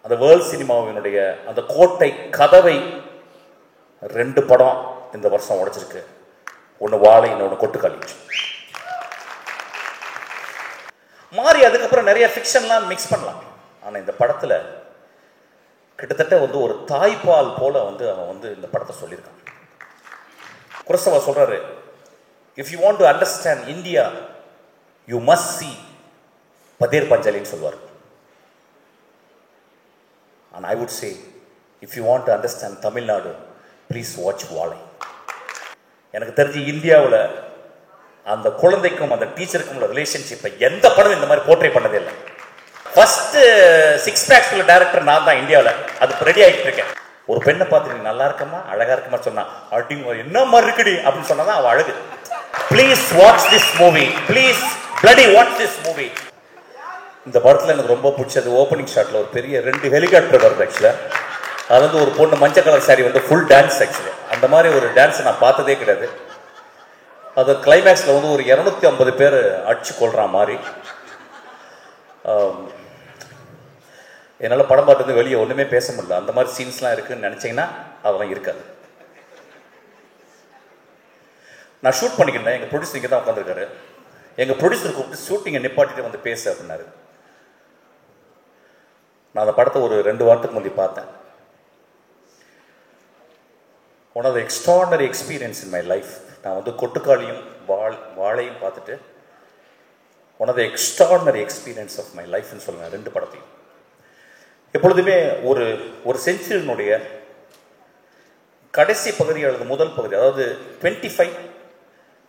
அந்த வேர்ல்ட் சினிமாவினுடைய அந்த கோட்டை கதவை 2 படம் இந்த வருஷம் உடைச்சிருக்கு. ஒன்று வாழை, இன்னொன்று கொட்டுக்காளி. மாறி அதுக்கப்புறம் நிறைய ஃபிக்ஷன்லாம் மிக்ஸ் பண்ணலாம். ஆனால் இந்த படத்தில் கிட்டத்தட்ட வந்து ஒரு தாய்ப்பால் போல வந்து அவன் வந்து இந்த படத்தை சொல்லியிருக்கான். குரசவா சொல்றாரு, if you want to understand India you must see Pather பஞ்சாலின்னு சொல்லுவார். And I would say if you want to understand Tamil Nadu please watch Vaazhai. எனக்கு தெரிஞ்சு இந்தியாவில் அந்த குழந்தைக்கும் அந்த டீச்சருக்கும் உள்ள ரிலேஷன்ஷிப்பை எந்த படம் இந்த மாதிரி போர்ட்ரே பண்ணதே இல்லை. ஃபர்ஸ்ட் 6 packs உள்ள டைரக்டர் நான் தான் இந்தியாவில். அது ரெடி ஆகிட்டு இருக்கேன். ஒரு பெண்ணை பார்த்து நீ நல்லா இருக்கமா அழகா இருக்கமா சொன்னா அப்படிங்க என்ன மாதிரி இருக்குடி அப்படின்னு சொன்னாதான் அவள் அழகு. Please watch this movie, please bloody watch this movie. இந்த படத்தில் எனக்கு ரொம்ப பிடிச்சது ஓப்பனிங் ஷாட்டில் ஒரு பெரிய 2 ஹெலிகாப்டர் வருது. ஆக்சுவலாக அது வந்து ஒரு பொண்ணு மஞ்சள் கலர் சாரி வந்து ஃபுல் டான்ஸ். ஆக்சுவலி அந்த மாதிரி ஒரு டான்ஸ் நான் பார்த்ததே கிடையாது. அது கிளைமேக்ஸில் வந்து ஒரு 250 பேர் அடிச்சு கொள்ற மாதிரி. என்னால் படம் பார்த்து வெளியே ஒன்றுமே பேச முடியல. அந்த மாதிரி சீன்ஸ்லாம் இருக்குன்னு நினச்சிங்கன்னா அதெல்லாம் இருக்காது. நான் ஷூட் பண்ணிக்கிட்டேன். எங்கள் ப்ரொடியூசர் இங்கே தான் உட்காந்துருக்காரு. எங்கள் ப்ரொடியூசர் கூப்பிட்டு ஷூட்டிங்கை நிப்பாட்டிட்டு வந்து பேசு அப்படின்னாரு. நான் அந்த படத்தை ஒரு 2 வாரத்துக்கு முந்தி பார்த்தேன். One of the extraordinary experience in my life. நான் வந்து கொட்டுக்காளியும் வாழையும் பார்த்துட்டு one of the extraordinary experience of my லைஃப்னு சொல்லுவேன் 2 படத்தையும். எப்பொழுதுமே ஒரு செஞ்சுரியினுடைய கடைசி பகுதி அல்லது முதல் பகுதி, அதாவது 25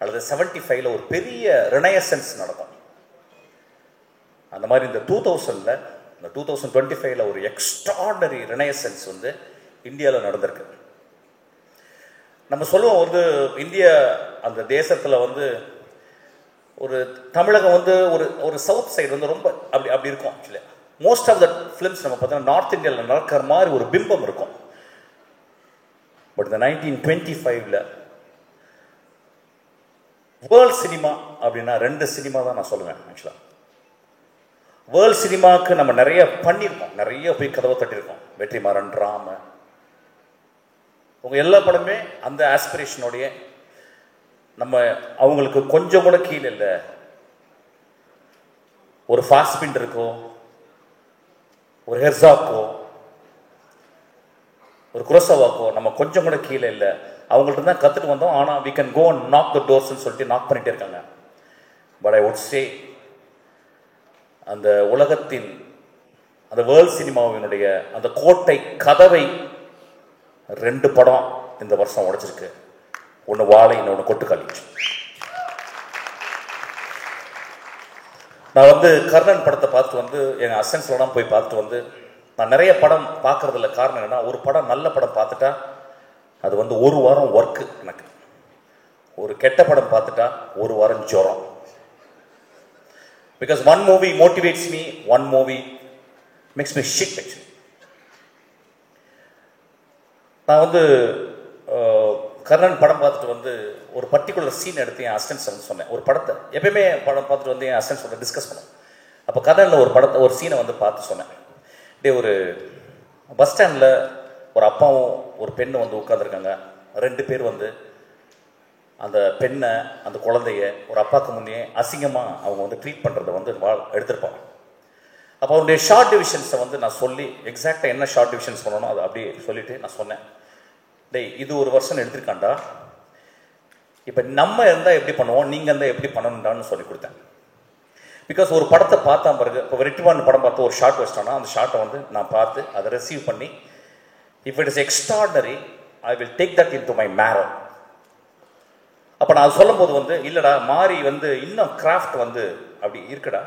அல்லது 75ல் ஒரு பெரிய ரெனயசன்ஸ் நடக்கும். அந்த மாதிரி இந்த 2000ல் இந்த 2025ல் ஒரு எக்ஸ்ட்ராடனரி ரெனயசன்ஸ் வந்து இந்தியாவில் நடந்திருக்கு. நம்ம சொல்லுவோம் வந்து இந்தியா அந்த தேசத்தில் வந்து ஒரு தமிழகம் வந்து ஒரு சவுத் சைடு வந்து ரொம்ப அப்படி இருக்கும். Actually most of the films நம்ம பார்த்தோம்னா நார்த் இந்தியாவில் நடக்கிற மாதிரி ஒரு பிம்பம் இருக்கும். பட் இந்த 1925ல் வேர்ல்ட் சினிமா அப்படின்னா 2 சினிமா தான் நான் சொல்லுவேன். ஆக்சுவலாக வேர்ல்ட் சினிமாவுக்கு நம்ம நிறைய பண்ணியிருக்கோம், நிறைய போய் கதவை தட்டியிருக்கோம். வெற்றிமாறன், ராம, உங்கள் எல்லா படமே அந்த ஆஸ்பிரேஷனோடைய நம்ம அவங்களுக்கு கொஞ்சம் கூட கீழே இல்லை. ஒரு ஃபாஸ்பின் இருக்கோ, ஒரு ஹெர்சாக்கோ, ஒரு குரோசவாக்கோ நம்ம கொஞ்சம் கூட கீழே இல்லை. அவங்கள்ட்ட தான் கற்றுட்டு வந்தோம். ஆனால் we can go and knock the doors சொல்லிட்டு நாக் பண்ணிட்டே இருக்காங்க. பட் ஐ வுட் சே அந்த உலகத்தின் அந்த வேர்ல்ட் சினிமாவினுடைய அந்த கோட்டை கதவை 2 படம் இந்த வருஷம் உடைச்சிருக்கு. ஒன்று வாழை, இன்னொன்று கொட்டுக்காளி. நான் வந்து கர்ணன் படத்தை பார்த்து வந்து எங்கள் அசன்ஸ்லாம் போய் பார்த்துட்டு வந்து நான் நிறைய படம் பார்க்கறதில்ல. காரணம் என்னன்னா, ஒரு படம் நல்ல படம் பார்த்துட்டா அது வந்து 1 வாரம் ஒர்க்கு எனக்கு. ஒரு கெட்ட படம் பார்த்துட்டா 1 வாரம் ஜுரம். Because 1 movie motivates me, 1 movie makes me shit. Actually நான் வந்து கர்ணன் படம் பார்த்துட்டு வந்து ஒரு பர்டிகுலர் சீன் எடுத்து என் அசிஸ்டன்ஸ் வந்து சொன்னேன். ஒரு படத்தை எப்பயுமே படம் பார்த்துட்டு வந்து என் அசிஸ்டன்ஸ் டிஸ்கஸ் பண்ணேன். அப்போ கர்ணனில் ஒரு சீனை வந்து பார்த்து சொன்னேன். ஒரு பஸ் ஸ்டாண்டில் ஒரு அப்பாவும் ஒரு பெண்ணு வந்து உட்காந்துருக்காங்க. 2 பேர் வந்து அந்த பெண்ணை அந்த குழந்தைய ஒரு அப்பாவுக்கு முன்னே அசிங்கமாக அவங்க வந்து ட்ரீட் பண்ணுறதை வந்து எடுத்திருப்பாங்க. அப்போ அவருடைய ஷார்ட் டிவிஷன்ஸை வந்து நான் சொல்லி எக்ஸாக்டாக என்ன ஷார்ட் டிவிஷன்ஸ் பண்ணணும் அதை அப்படியே சொல்லிவிட்டு நான் சொன்னேன், டேய் இது ஒரு வருஷம் எடுத்திருக்காண்டா, இப்போ நம்ம இருந்தால் எப்படி பண்ணுவோம், நீங்கள் இருந்தால் எப்படி பண்ணணுண்டான்னு சொல்லி கொடுத்தேன். பிகாஸ் ஒரு படத்தை பார்த்தா பிறகு இப்போ வெற்றிமாறன் படம் பார்த்து ஒரு ஷார்ட் வச்சிட்டோன்னா அந்த ஷார்ட்டை வந்து நான் பார்த்து அதை ரிசீவ் பண்ணி if it is extraordinary I will take that into my marrow. அப்போ நான் சொல்லும் போது வந்து இல்லைடா மாறி வந்து இன்னும் கிராஃப்ட் வந்து அப்படி இருக்குடா,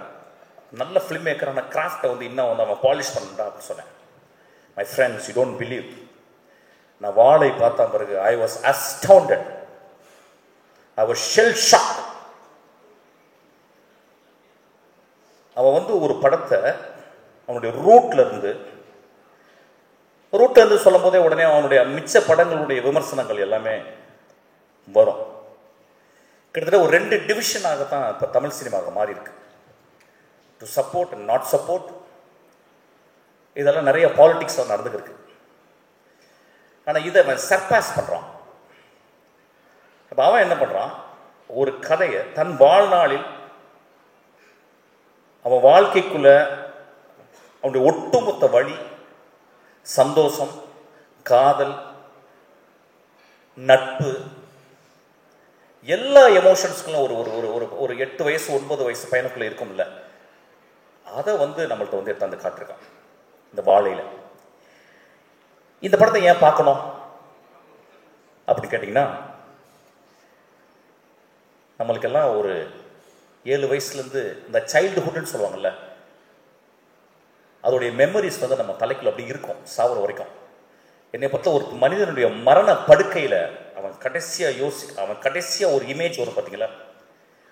நல்ல ஃபிலிம் மேக்கரான கிராஃப்டை வந்து இன்னும் வந்து அவன் பாலிஷ் பண்ணா அப்படின்னு சொன்னேன். My friends, you don't believe, நான் வாழை பார்த்தா பிறகு I was astounded, I was shell shock. அவன் வந்து ஒரு படத்தை அவனுடைய ரூட்ல இருந்து சொல்லும் போதே உடனே அவனுடைய மிச்ச படங்களுடைய விமர்சனங்கள் எல்லாமே வரும். கிட்டத்தட்ட ஒரு 2 டிவிஷனாகத்தான் இப்போ தமிழ் சினிமாவுக்கு மாறி இருக்கு. To support and not support, இதெல்லாம் நிறைய பாலிடிக்ஸ் நடந்துருக்கு. ஆனால் இதை அவன் சர்பாஸ் பண்ணுறான். அப்போ அவன் என்ன பண்ணுறான், ஒரு கதையை தன் வாழ்நாளில் அவன் வாழ்க்கைக்குள்ள அவனுடைய ஒட்டுமொத்த வழி, சந்தோஷம், காதல், நட்பு, எல்லா எமோஷன்ஸ்களும் ஒரு ஒரு ஒரு ஒரு 8 வயசு 9 வயசு பையனுக்குள்ள இருக்கும்ல, அதை நம்மள்ட்ட எடுத்தாந்து காட்டிருக்கான் இந்த வாழையில. இந்த படத்தை ஏன் பார்க்கணும் அப்படின்னு கேட்டிங்கன்னா, நம்மளுக்கெல்லாம் ஒரு 7 வயசுலேருந்து இந்த சைல்டுஹுட்னு சொல்லுவாங்கல்ல, அதோடைய மெமரிஸ் நம்ம தலைக்குள்ள அப்படி இருக்கும் சாவர வரைக்கும். என்னை பொறுத்த ஒரு மனிதனுடைய மரண படுக்கையில் அவன் கடைசியாக ஒரு இமேஜ் வரும் பார்த்தீங்களா,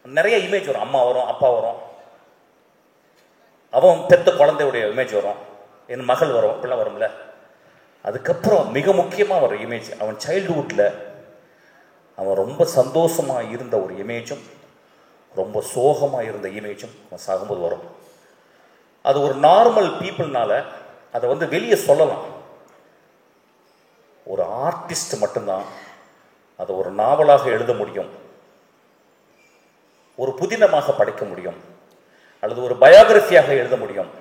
நிறைய இமேஜ் வரும். அம்மா வரும், அப்பா வரும், அவன் பெத்த குழந்தையுடைய இமேஜ் வரும், என் மகள் வரும், அப்படிலாம் வரும்ல. அதுக்கப்புறம் மிக முக்கியமாக வர இமேஜ் அவன் சைல்டுஹுட்டில் அவன் ரொம்ப சந்தோஷமாக இருந்த ஒரு இமேஜும் ரொம்ப சோகமாக இருந்த இமேஜும் அவன் சாகும்போது வரும். அது ஒரு நார்மல் பீப்புள்னால அதை வெளியே சொல்லலாம். ஒரு ஆர்டிஸ்ட் மட்டும்தான் அதை ஒரு நாவலாக எழுத முடியும், ஒரு புதினமாக படைக்க முடியும், அல்லது ஒரு பயோகிராஃபியாக எழுத முடியும்.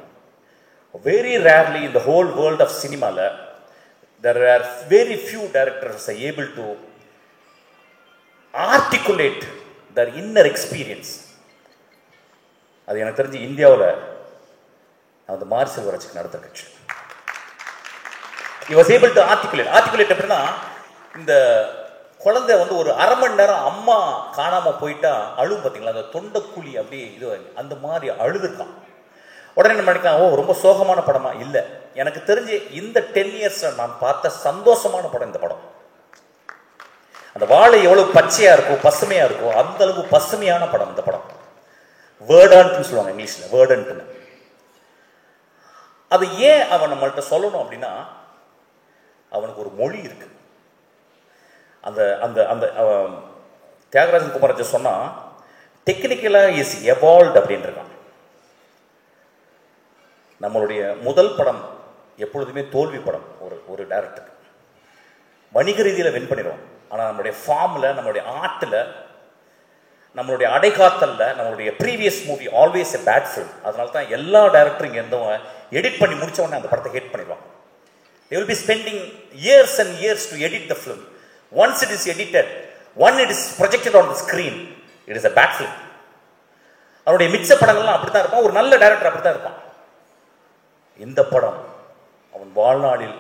Very rarely in the whole world of cinema there are very few directors are able to articulate their inner experience. அது எனக்கு தெரிஞ்சு இந்தியாவில் அந்த மாரி செல்வராஜுக்கு நடந்த கட்சி. he was able to articulate அப்படின்னா, இந்த குழந்தை ஒரு அரை மணி நேரம் அம்மா காணாமல் போயிட்டா அழுவும் பார்த்தீங்களா, அந்த தொண்டைக்குழி அப்படியே இது அந்த மாதிரி அழுதுருக்கான். உடனே நம்ம நினைக்கலாம், ரொம்ப சோகமான படமா? இல்லை, எனக்கு தெரிஞ்சு இந்த 10 இயர்ஸ் நான் பார்த்த சந்தோஷமான படம் இந்த படம். அந்த வாழை எவ்வளவு பச்சையா இருக்கும், பசுமையா இருக்கும், அந்த அளவுக்கு பசுமையான படம் இந்த படம். வேர்டன்ட்னு சொல்லுவாங்க இங்கிலீஷ்ல, வேர்டன்ட்னு. அது ஏன் அவன் நம்மள்கிட்ட சொல்லணும் அப்படின்னா, அவனுக்கு ஒரு மொழி இருக்கு. அந்த அந்த அந்த தியாகராஜன் குமாரஜி சொன்னா, டெக்னிக்கலா இஸ் எவால்வ்ட் அப்படின்னு இருக்கான். நம்மளுடைய முதல் படம் எப்பொழுதுமே தோல்வி படம். ஒரு டைரக்டருக்கு வணிக ரீதியில் வின் பண்ணிடுவோம். ஆனால் நம்மளுடைய ஃபார்மில், நம்மளுடைய ஆர்ட்டில், நம்மளுடைய அடைகாத்தலில், நம்மளுடைய previous movie always a bad film. அதனால தான் எல்லா டைரக்டரும் இங்கே இருந்தவங்க எடிட் பண்ணி முடிச்ச உடனே அந்த படத்தை ஹேட் பண்ணிடுவாங்க. they will be spending years and years to edit the film. Once it is edited, when it is projected on the screen, it is a bad film. அவருடைய மிச்ச படங்கள்லாம் அப்படி தான் இருப்பான். ஒரு நல்ல டைரக்டர் அப்படி தான் இருப்பான். இந்த படம் அவன் வாழ்நாளில்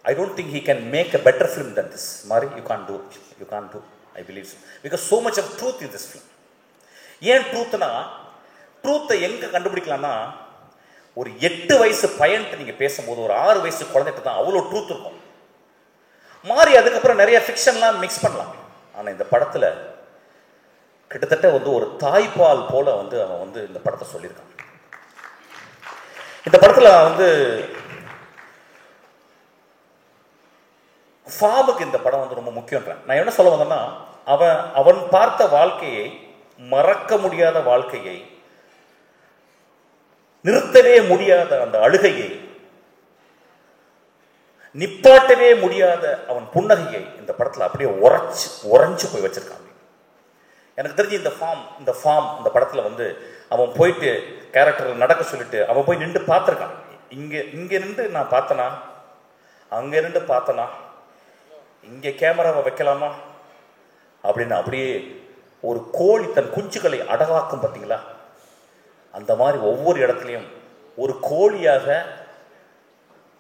I don't think he can make a better film than this. Mari, you can't do, I believe so. Because so much of truth in this film. ஏன் ட்ரூத்னா, ட்ரூத்தை எங்க கண்டுபிடிக்கலாம்னா, ஒரு 8 வயசு பையன்ட்டு நீங்க பேசும்போது ஒரு 6 வயசு குழந்தைகிட்ட தான் அவ்வளோ ட்ரூத் இருக்கும். மாறி அதுக்கப்புறம் நிறைய ஃபிக்ஷன்லாம் மிக்ஸ் பண்ணலாம். ஆனால் இந்த படத்தில் கிட்டத்தட்ட ஒரு தாய்ப்பால் போல அவன் இந்த படத்தை சொல்லியிருக்கான். இந்த படத்தில் ஃபாமுக்கு இந்த படம் ரொம்ப முக்கியம்ன்றேன். நான் என்ன சொல்ல வந்தேன்னா, அவன் பார்த்த வாழ்க்கையை, மறக்க முடியாத வாழ்க்கையை, நிறுத்தவே முடியாத அந்த அழுகையை, நிப்பாட்டவே முடியாத அவன் புன்னகையை இந்த படத்தில் அப்படியே உறைஞ்சு போய் வச்சிருக்காங்க. எனக்கு தெரிஞ்சு இந்த ஃபார்ம் இந்த படத்தில் அவன் போயிட்டு கேரக்டர் நடக்க சொல்லிட்டு அவன் போய் நின்று பார்த்துருக்கான். இங்கே நின்று நான் பார்த்தனா, அங்கே நின்று பார்த்தனா, இங்கே கேமராவை வைக்கலாமா அப்படின்னு அப்படியே ஒரு கோழி தன் குஞ்சுகளை அடகாக்கும் பார்த்தீங்களா, அந்த மாதிரி ஒவ்வொரு இடத்துலையும் ஒரு கோழியாக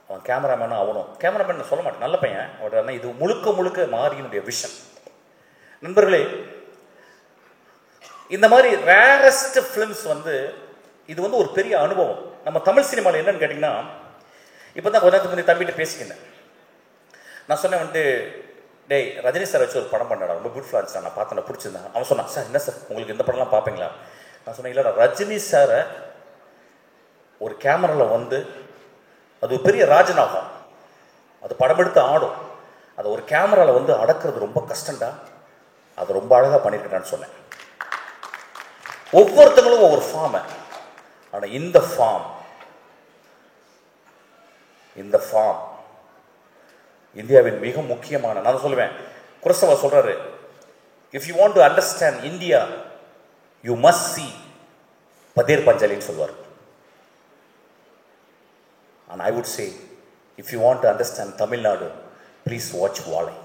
அவன் கேமராமேனும் ஆகணும். கேமராமேன் சொல்ல மாட்டேன், நல்ல பையன் அவன். இது முழுக்க மாரியினுடைய விஷன். நண்பர்களே, இந்த மாதிரி ரேரஸ்ட் ஃபிலிம்ஸ் இது ஒரு பெரிய அனுபவம். நம்ம தமிழ் சினிமாவில் என்னன்னு கேட்டிங்கன்னா, இப்போ தான் கொஞ்ச நேரத்துக்கு முன்னாடி தம்பிகிட்ட பேசிக்கிட்டேன். நான் சொன்னேன் டேய் ரஜினி சார் வச்சு ஒரு படம் பண்ணடா, ரொம்ப பியூட்டிஃபுல்லாக இருந்துச்சு, நான் பார்த்தேன், பிடிச்சிருந்தேன். அவன் சொன்னான், சார் என்ன சார் உங்களுக்கு இந்த படம்லாம் பார்ப்பீங்களா? நான் சொன்னேன், இல்லைடா, ரஜினி சாரை ஒரு கேமராவில் அது ஒரு பெரிய ராஜநாகம், அது படம் எடுத்து ஆடும், அதை ஒரு கேமராவில் அடக்கிறது ரொம்ப கஷ்டம்டா, அது ரொம்ப அழகாக பண்ணியிருக்கேன்னு சொன்னேன். ஒவ்வொருத்தங்களும் ஒவ்வொரு ஃபார்மை. ஆனால் இந்த ஃபார்ம் இந்த ஃபார்ம் இந்தியாவின் மிக முக்கியமான, நான் சொல்லுவேன், குரசவா சொல்றாரு, if you want to understand India you must see Pather பஞ்சாலின்னு சொல்வார். And I would say if you want to understand Tamil Nadu please watch Vaazhai.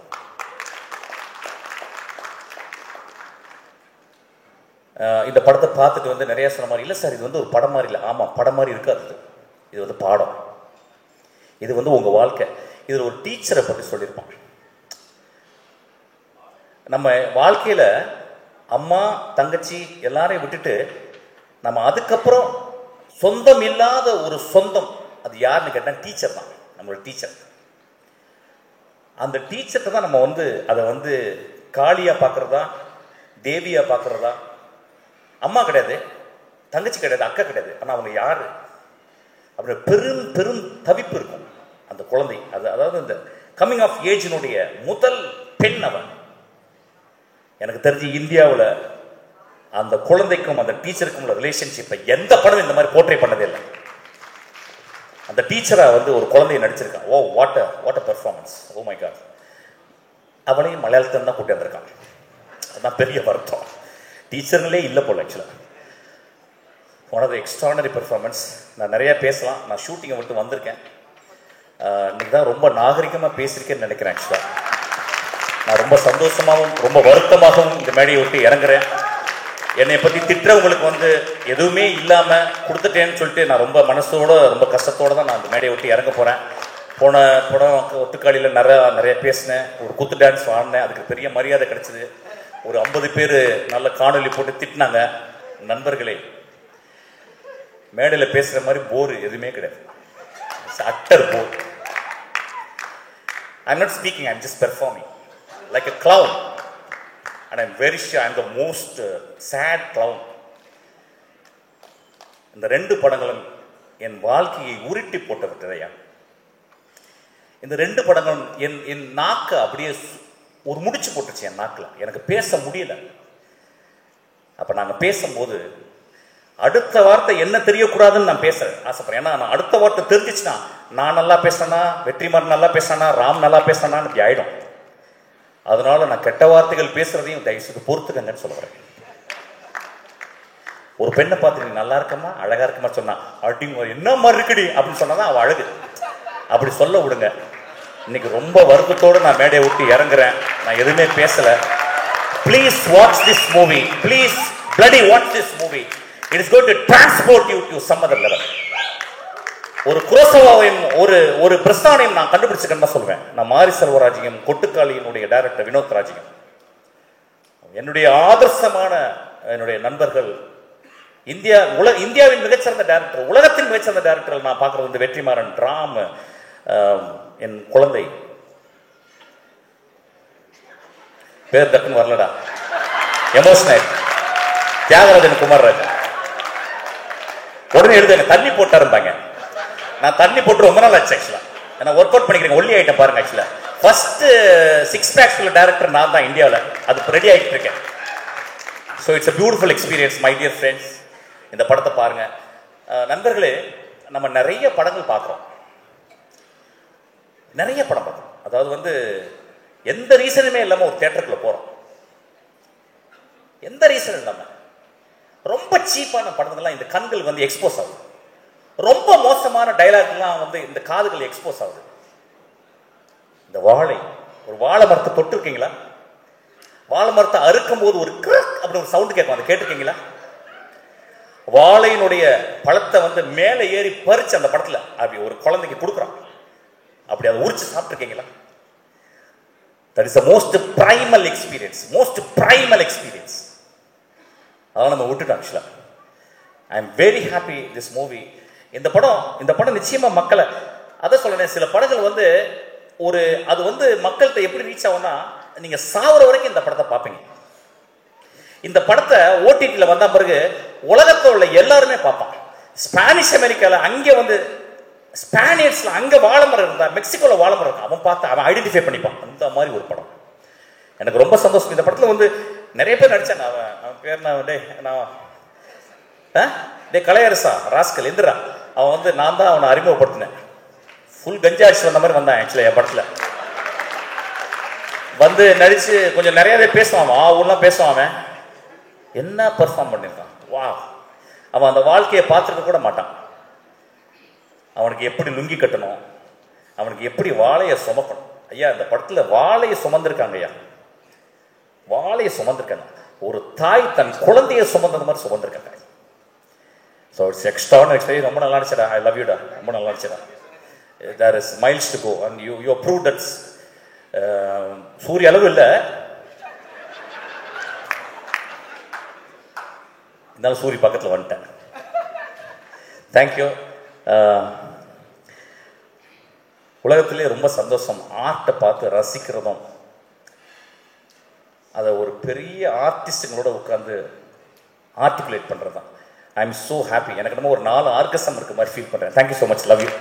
இந்த படத்தை பார்த்துட்டு வந்து நிறைய சொன்ன மாதிரி, இல்லை சார் இது வந்து ஒரு படம் மாதிரி இல்லை. ஆமாம், படம் மாதிரி இருக்காது, இது வந்து பாடம், இது வந்து உங்கள் வாழ்க்கை. இதில் ஒரு டீச்சரை பற்றி சொல்லியிருப்பாங்க. நம்ம வாழ்க்கையில் அம்மா தங்கச்சி எல்லாரையும் விட்டுட்டு நம்ம அதுக்கப்புறம் சொந்தம் இல்லாத ஒரு சொந்தம், அது யாருன்னு கேட்டால் டீச்சர் தான், நம்மளோட டீச்சர். அந்த டீச்சர்கிட்ட தான் நம்ம வந்து அதை வந்து காளியாக பார்க்குறதா தேவியாக பார்க்குறதா. அம்மா கிடையாது, தங்கச்சி கிடையாது, அக்கா கிடையாது, ஆனால் அவங்க யார் அப்படி பெரும் பெரும் தவிப்பு இருக்கும் அந்த குழந்தை. அதாவது இந்த கம்மிங் ஆஃப் ஏஜினுடைய முதல் பெண் அவன். எனக்கு தெரிஞ்சு இந்தியாவில் அந்த குழந்தைக்கும் அந்த டீச்சருக்கும் உள்ள ரிலேஷன்ஷிப்பை எந்த படம் இந்த மாதிரி போர்ட்ரே பண்ணதே இல்லை. அந்த டீச்சரை வந்து ஒரு குழந்தைய நடிச்சிருக்கான். Oh what a performance, oh my God. அவளையும் மலையாளத்தில் தான் கூட்டி வந்திருக்கான். அதுதான் பெரிய வருத்தம். டீச்சர்ங்களே இல்லை போல. ஆக்சுவலாக one of the extraordinary performance. நான் நிறையா பேசலாம், நான் ஷூட்டிங்கை விட்டு வந்திருக்கேன். இன்னைக்கு தான் ரொம்ப நாகரிகமாக பேசியிருக்கேன்னு நினைக்கிறேன். ஆக்சுவலாக நான் ரொம்ப சந்தோஷமாகவும் ரொம்ப வருத்தமாகவும் இந்த மேடையை விட்டு இறங்குறேன். என்னை பற்றி திட்டுறவங்களுக்கு வந்து எதுவுமே இல்லாமல் கொடுத்துட்டேன்னு சொல்லிட்டு நான் ரொம்ப மனசோட ரொம்ப கஷ்டத்தோடு தான் நான் அந்த மேடையை விட்டு இறங்க போகிறேன். போன படம் ஒட்டுக்காளியில் நிறைய பேசினேன், ஒரு குத்து டான்ஸ் ஆடினேன், அதுக்கு பெரிய மரியாதை கிடைச்சிது. ஒரு 50 பேர் நல்ல காணொலி போட்டு திட்டினாங்க. நண்பர்களே, மேடையில் பேசுகிற மாதிரி போர் எதுவுமே கிடையாது. Utter bore. I'm not speaking, I'm just performing like a clown, and I'm very sure I'm the most sad clown. இந்த 2 படங்களும் என் வாழ்க்கையை உருட்டி போட்டு விட்டதையா. இந்த 2 படங்களும் என் நாக்கை அப்படியே ஒரு முடிச்சு போட்டுச்சு. என் நாக்கில் எனக்கு பேச முடியல. அப்போ நாங்கள் பேசும்போது அடுத்த வார்த்தை என்ன தெரியக்கூடாதுன்னு நான் பேசுறேன் ஆசைப்படுறேன். ஏன்னா நான் அடுத்த வார்த்தை தெரிஞ்சிச்சுன்னா நான் நல்லா பேசினா, வெற்றிமாறன் நல்லா பேசினா, ராம் நல்லா பேசினான்னு இப்படி ஆயிடும். அதனால நான் கெட்ட வார்த்தைகள் பேசுறதையும் தயவுசெய்து பொறுத்துக்கங்கன்னு சொல்ல வரேன். ஒரு பெண்ணை பார்த்து நீ நல்லா இருக்கமா அழகா இருக்கமா சொன்னா அப்படிங்க என்ன மாதிரி இருக்குடி அப்படின்னு சொன்னாதான் அவள் அழகு. அப்படி சொல்ல விடுங்க. இன்னைக்கு ரொம்ப வருத்தத்தோடு நான் மேடையை விட்டு இறங்குறேன். நான் எதுவுமே பேசல. Please watch this movie. Please bloody watch this movie. It is going to transport you to some other level. ஒரு குரோசவாவையும் ஒரு பிரஸ்தானையும் நான் கண்டுபிடிச்சிருக்கேன்னு சொல்லுவேன். நான் மாரி செல்வராஜையும் கொட்டுக்காளியினுடைய டைரக்டர் வினோத் ராஜையும் என்னுடைய ஆதர்சமான என்னுடைய நண்பர்கள். இந்தியாவின் மிகச்சிறந்த டைரக்டர், உலகத்தின் மிகச்சிறந்த டைரக்டர் நான் பார்க்கறது வந்து வெற்றிமாறன், ராம், என் குழந்தை பேர் டக்குன்னு வரலடா, எமோஷனல் தியாகராஜன் குமார்ராஜ். உடனே எழுதுங்க தண்ணி போட்டா இருந்தாங்க. நான் தண்ணி போட்டு ரொம்ப நாள் ஆச்சு. ஆக்சுவலா நான் ஒர்க் அவுட் பண்ணிக்கிறேன். ஒல்லி ஐட்டம் பாருங்க. ஆக்சுவலா ஃபர்ஸ்ட் 6 packs உள்ள டைரக்டர் நான் தான் இந்தியாவில். அது ரெடி ஆகிட்டு இருக்கேன். So it's a beautiful experience my dear friends. இந்த படத்தை பாருங்க. நண்பர்களே, நம்ம நிறைய படங்கள் பார்க்குறோம், நிறைய படம் பார்க்குறோம். அதாவது வந்து எந்த ரீசனுமே இல்லாமல் ஒரு தியேட்டருக்குள்ள போகிறோம். எந்த ரீசன் இல்லாமல் ரொம்ப சீப்பான படங்கள்லாம் இந்த கண்கள் வந்து எக்ஸ்போஸ் ஆகுது. ரொம்ப மோசமான டைலாக்லாம் வந்து இந்த காதுகள் எக்ஸ்போஸ் ஆகுது. இந்த வாழை, ஒரு வாழை மரத்தை தொட்டு இருக்கீங்களா? வாழை மரத்தை அறுக்கும் போது ஒரு கிரக் அப்படி ஒரு சவுண்ட் கேட்கும், அதை கேட்டிருக்கீங்களா? வாழையினுடைய பழத்தை வந்து மேலே ஏறி பறிச்சு அந்த படத்தில் அப்படி ஒரு குழந்தைக்கு கொடுக்குறான், அப்படி அதை உரிச்சு சாப்பிட்டுருக்கீங்களா? That is the most primal experience, most primal experience. அதான் நம்ம விட்டுட்டோம். ஆக்சுவலாக I am very happy this movie. இந்த படம் நிச்சயமா மக்களை, அதை சொல்றேன், சில படங்கள் வந்து அது வந்து மக்கள்கிட்ட எப்படி ரீச் ஆகும்னா நீங்க சாவர வரைக்கும் இந்த படத்தை பார்ப்பீங்க. இந்த படத்தை ஓடிடியில் வந்த பிறகு உலகத்தில் உள்ள எல்லாருமே பார்ப்பான். ஸ்பானிஷ் அமெரிக்காவில் அங்கே வந்து ஸ்பானியர்ஸ்ல அங்கே வாழைமரம் இருந்தா, மெக்சிகோவில் வாழைமரம் இருக்கும், அவன் பார்த்து அவன் ஐடென்டிஃபை பண்ணிப்பான். அந்த மாதிரி ஒரு படம். எனக்கு ரொம்ப சந்தோஷம். இந்த படத்தில் வந்து நிறைய பேர் நடிச்சாங்க. அவன் பேர் டே கலையரசா ராஸ்கல் எந்திரா, அவன் வந்து நான் தான் அவனை அறிமுகப்படுத்தினேன். ஃபுல் கஞ்சா அடிச்சு வந்த மாதிரி வந்தான் ஆக்சுவலி என் படத்தில். வந்து நடிச்சு கொஞ்சம் நிறையாவே பேசுவான், ஊர்லாம் பேசுவான். அவன் என்ன பெர்ஃபார்ம் பண்ணியிருக்கான், வா. அவன் அந்த வாழ்க்கையை பார்த்துருக்க கூட மாட்டான். அவனுக்கு எப்படி லுங்கி கட்டணும், அவனுக்கு எப்படி வாழையை சுமக்கணும். ஐயா இந்த படத்தில் வாழையை சுமந்திருக்காங்க ஐயா, வாழையை சுமந்திருக்காங்க. ஒரு தாய் தன் குழந்தையை சுமந்தது மாதிரி சுமந்திருக்காங்க. So it's extraordinary experience. ரொம்ப நல்லா இருந்துச்சுடா. ஐ லவ் யூடா. ரொம்ப நல்லா இருந்துச்சுடா. There is miles to go and you prove that's. சூரிய அளவு இல்லை, இருந்தாலும் சூரிய பக்கத்தில் வந்துட்டேன். தேங்க்யூ. உலகத்திலே ரொம்ப சந்தோஷம் ஆர்ட்டை பார்த்து ரசிக்கிறதும், அதை ஒரு பெரிய ஆர்டிஸ்டுங்களோட உட்காந்து ஆர்டிகுலேட் பண்ணுறது தான். I am so happy. எனக்கு நம்ம ஒரு 4 ஆர்கசம் இருக்க மாதிரி ஃபீல் பண்ணுறேன். Thank you so much. Love you.